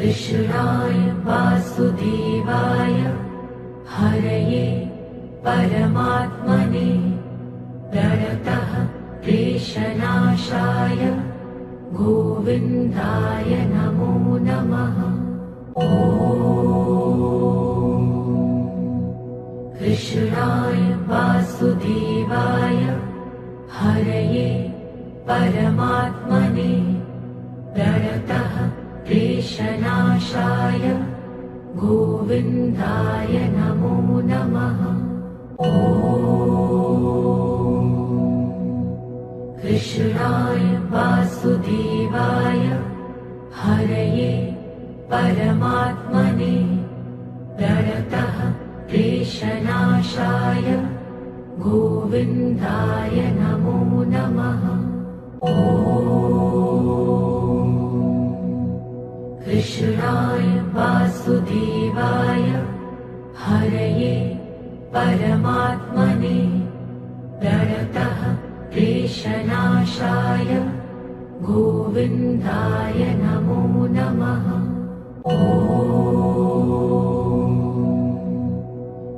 कृष्णाय वासुदेवाय हरये परमात्मने प्रणतः क्लेशनाशाय गोविन्दाय नमो नमः। ॐ कृष्णाय वासुदेवाय हरये परमात्मने प्रणतः क्लेशनाशाय गोविन्दाय नमो नमः। ॐ कृष्णाय वासुदेवाय हरये परमात्मने प्रणतः क्लेशनाशाय गोविन्दाय नमो नमः। ॐ कृष्णाय वासुदेवाय हरये परमात्मने प्रणतः क्लेशनाशाय गोविन्दाय नमो नमः। ॐ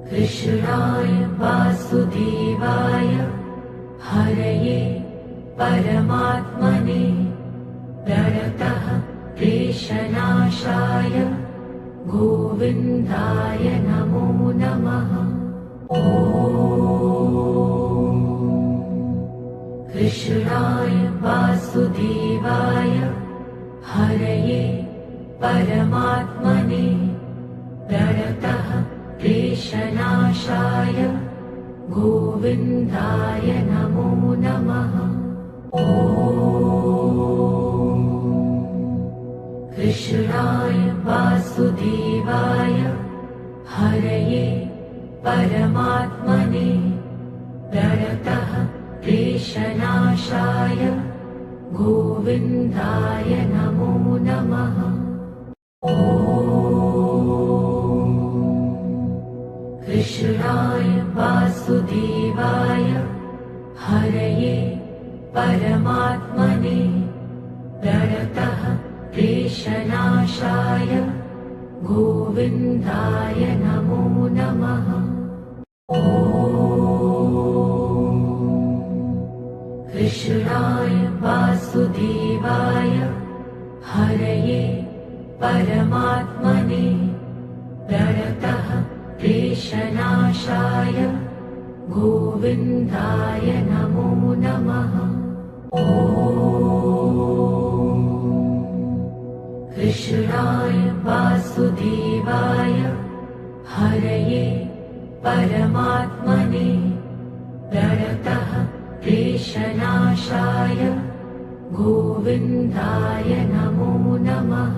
कृष्णाय वासुदेवाय हरये परमात्मने प्रणतः क्लेशनाशाय गोविन्दाय नमो नमः। ॐ कृष्णाय वासुदेवाय हरये परमात्मने प्रणतः क्लेशनाशाय गोविन्दाय नमो नमः। ॐ कृष्णाय वासुदेवाय हरये परमात्मने प्रणतः क्लेशनाशाय गोविन्दाय नमो नमः। ॐ कृष्णाय वासुदेवाय हरये परमात्मने प्रणतः क्लेशनाशाय गोविन्दाय नमो नमः। ॐ कृष्णाय वासुदेवाय हरये परमात्मने प्रणतः क्लेशनाशाय गोविन्दाय नमो नमः। ॐ कृष्णाय वासुदेवाय हरये परमात्मने प्रणतः क्लेशनाशाय गोविन्दाय नमो नमः।